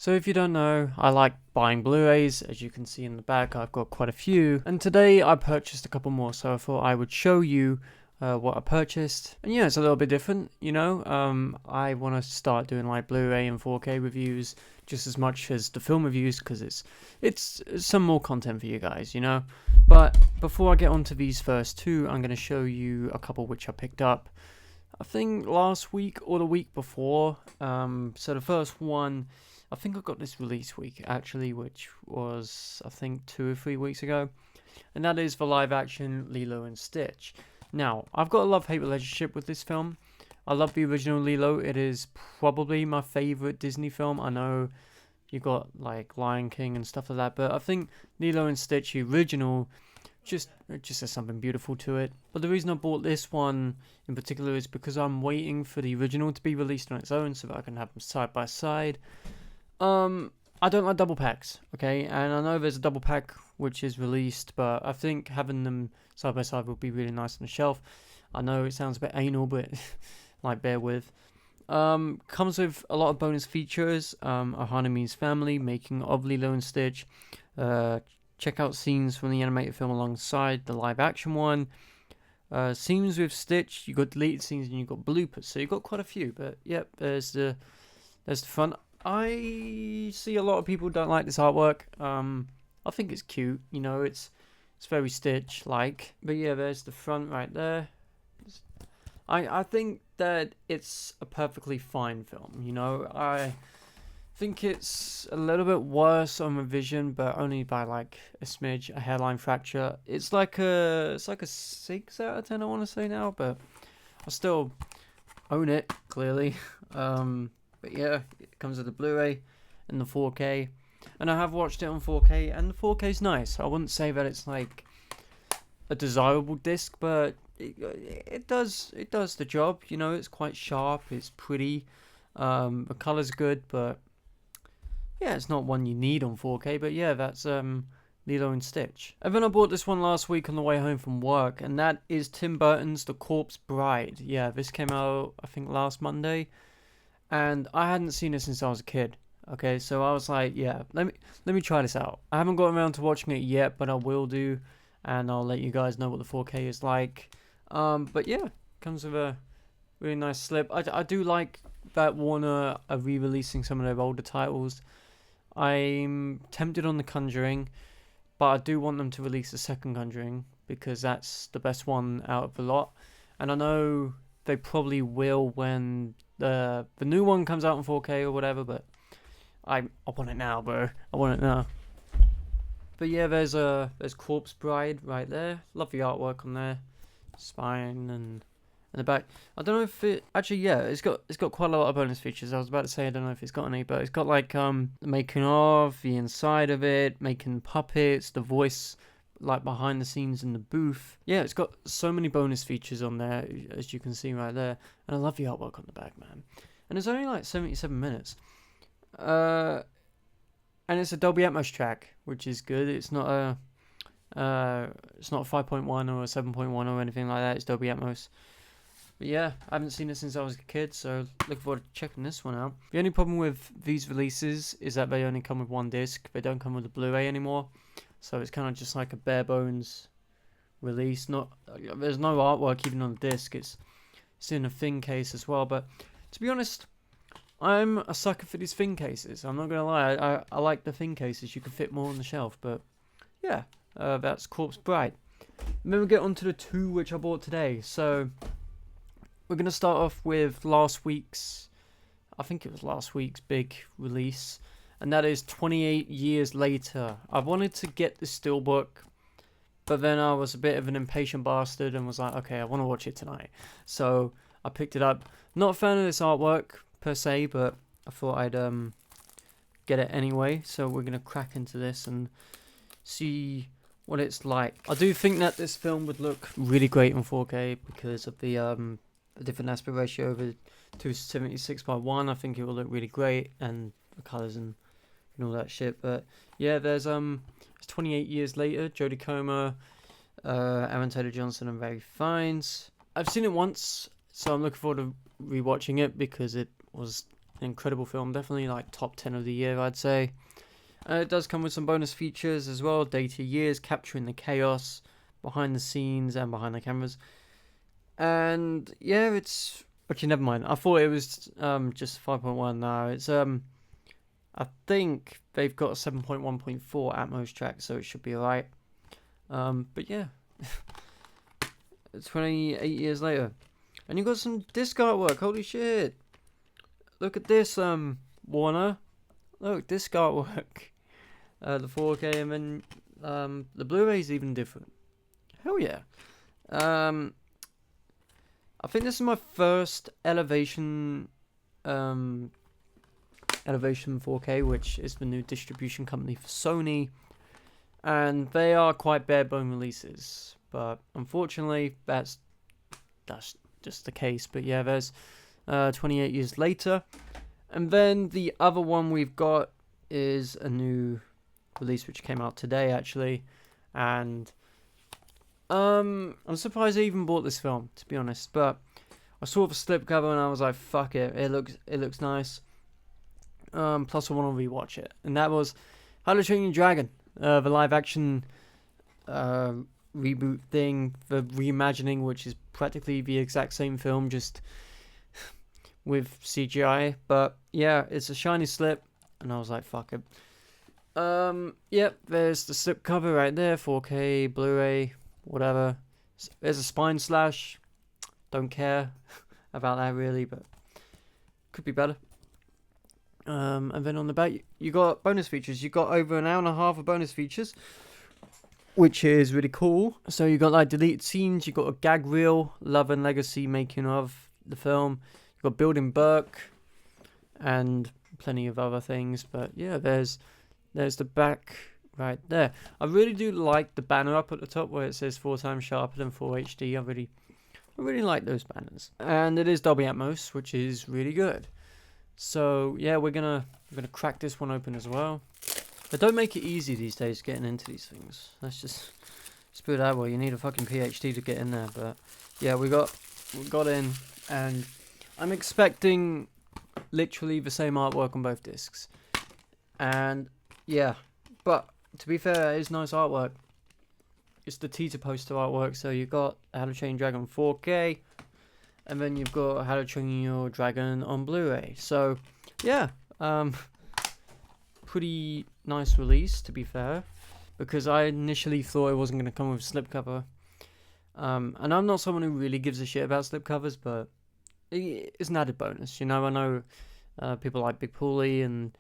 So if you don't know, I like buying Blu-rays. As you can see in the back, I've got quite a few. And today I purchased a couple more, so I thought I would show you what I purchased. And yeah, it's a little bit different, you know. I want to start doing like Blu-ray and 4K reviews just as much as the film reviews because it's some more content for you guys, you know. But before I get onto these first two, I'm going to show you a couple which I picked up. I think last week or the week before. So the first one, I think I got this release week actually, which was I think 2 or 3 weeks ago, and that is the live action Lilo and Stitch. Now, I've got a love-hate relationship with this film. I love the original Lilo. It is probably my favorite Disney film. I know you got like Lion King and stuff like that, but I think Lilo and Stitch, the original, it just has something beautiful to it. But the reason I bought this one in particular is because I'm waiting for the original to be released on its own so that I can have them side by side. I don't like double packs, okay? And I know there's a double pack which is released, but I think having them side by side would be really nice on the shelf. I know it sounds a bit anal, but like bear with. Comes with a lot of bonus features. Ohana Means Family, making of Lilo and Stitch. Check out scenes from the animated film alongside the live action one. Scenes with Stitch, you got deleted scenes and you got bloopers, so you got quite a few. But yep, there's the front. I see a lot of people don't like this artwork. I think it's cute, you know, it's very Stitch like. But yeah, there's the front right there. I think that it's a perfectly fine film, you know. I think it's a little bit worse on revision, but only by like a smidge, a hairline fracture. It's like a 6 out of 10, I want to say now, but I still own it clearly. But yeah, it comes with the Blu-ray and the 4K, and I have watched it on 4K, and the 4K is nice. I wouldn't say that it's like a desirable disc, but it does the job. You know, it's quite sharp. It's pretty. The color's good, but yeah, it's not one you need on 4K. But yeah, that's Lilo and Stitch. And then I bought this one last week on the way home from work, and that is Tim Burton's The Corpse Bride. Yeah, this came out I think last Monday. And I hadn't seen it since I was a kid. Okay, so I was like, yeah, let me try this out. I haven't gotten around to watching it yet, but I will do, and I'll let you guys know what the 4K is like. But yeah, comes with a really nice slip. I do like that Warner are re-releasing some of their older titles. I'm tempted on The Conjuring, but I do want them to release the second Conjuring because that's the best one out of the lot. And I know they probably will when the new one comes out in 4K or whatever, but I want it now, bro. I want it now. But yeah, there's Corpse Bride right there. Love the artwork on there, spine and the back. I don't know if it actually, yeah, it's got quite a lot of bonus features. I was about to say I don't know if it's got any, but it's got like the making of, the inside of it, making puppets, the voice like behind the scenes in the booth. Yeah, it's got so many bonus features on there, as you can see right there. And I love the artwork on the back, man. And it's only like 77 minutes. And it's a Dolby Atmos track, which is good. It's not a 5.1 or a 7.1 or anything like that. It's Dolby Atmos. But yeah, I haven't seen it since I was a kid, so looking forward to checking this one out. The only problem with these releases is that they only come with one disc. They don't come with a Blu-ray anymore. So it's kind of just like a bare bones release. There's no artwork even on the disc. It's in a thin case as well. But to be honest, I'm a sucker for these thin cases. I'm not gonna lie. I like the thin cases. You can fit more on the shelf. But yeah, that's Corpse Bride. And then we get on to the two which I bought today. So we're gonna start off with last week's. I think it was last week's big release. And that is 28 Years Later. I wanted to get the steelbook, but then I was a bit of an impatient bastard and was like, okay, I want to watch it tonight. So I picked it up. Not a fan of this artwork per se, but I thought I'd get it anyway. So we're going to crack into this and see what it's like. I do think that this film would look really great in 4K because of the different aspect ratio of it, 276:1. I think it will look really great, and the colours and all that shit. But yeah, there's it's 28 Years Later, Jodie Comer, Aaron Taylor Johnson and Ray Fiennes. I've seen it once, so I'm looking forward to rewatching it because it was an incredible film. Definitely like top 10 of the year, I'd say. It does come with some bonus features as well. Data years, capturing the chaos behind the scenes and behind the cameras. And yeah, it's actually never mind. I thought it was just 5.1. No, it's I think they've got a 7.1.4 Atmos track, so it should be alright. But yeah, 28 years later, and you got some disc artwork. Holy shit! Look at this, Warner. Look, disc artwork. The 4K, and then the Blu-ray's even different. Hell yeah. I think this is my first Elevation 4K, which is the new distribution company for Sony, and they are quite bare bone releases, but unfortunately that's just the case. But yeah, there's 28 years later, and then the other one we've got is a new release which came out today actually, and I'm surprised I even bought this film, to be honest, but I saw the slipcover and I was like, fuck it, it looks nice. Plus I want to rewatch it, and that was How to Train Your Dragon, the live action reboot thing, the reimagining, which is practically the exact same film, just with CGI. But yeah, it's a shiny slip, and I was like, fuck it. Yep, there's the slipcover right there, 4K, Blu-ray, whatever. There's a spine slash. Don't care about that really, but could be better. And then on the back, you got bonus features. You got over an hour and a half of bonus features, which is really cool. So you got like deleted scenes. You got a gag reel, love and legacy making of the film. You got Building Burke, and plenty of other things. But yeah, there's the back right there. I really do like the banner up at the top where it says 4 times sharper than 4 HD. I really like those banners, and it is Dolby Atmos, which is really good. So yeah, we're gonna crack this one open as well. They don't make it easy these days getting into these things. Let's just put it that way. You need a fucking PhD to get in there. But yeah, we got in, and I'm expecting literally the same artwork on both discs. And yeah, but to be fair, it is nice artwork. It's the teaser poster artwork. So you got How to Train Dragon 4K, and then you've got How to Train Your Dragon on Blu-ray. So yeah, pretty nice release, to be fair, because I initially thought it wasn't going to come with a slipcover. And I'm not someone who really gives a shit about slipcovers, but it's an added bonus. You know, I know people like Big Paulie and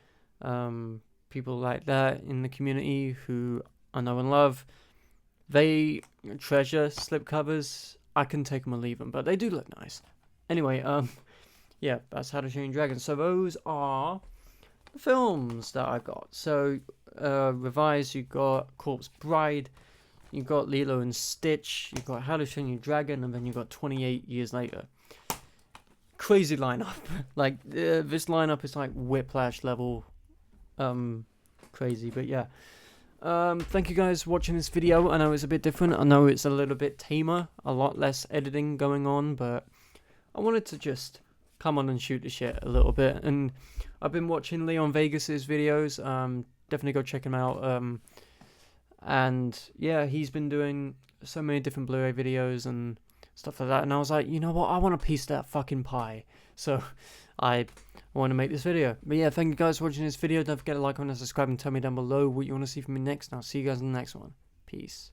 people like that in the community who I know and love. They treasure slipcovers. I can take them or leave them, but they do look nice. Anyway, yeah, that's How to Train Your Dragon. So those are the films that I got. So revised, you got Corpse Bride, you got Lilo and Stitch, you got How to Train Your Dragon, and then you got 28 Years Later. Crazy lineup. Like this lineup is like Whiplash level, crazy. But yeah. Thank you guys for watching this video. I know it's a bit different. I know it's a little bit tamer, a lot less editing going on, but I wanted to just come on and shoot the shit a little bit. And I've been watching Leon Vegas's videos. Definitely go check him out. And yeah, he's been doing so many different Blu-ray videos and stuff like that. And I was like, you know what? I want a piece of that fucking pie. So I want to make this video. But yeah, thank you guys for watching this video. Don't forget to like, comment, and subscribe, and tell me down below what you want to see from me next. And I'll see you guys in the next one. Peace.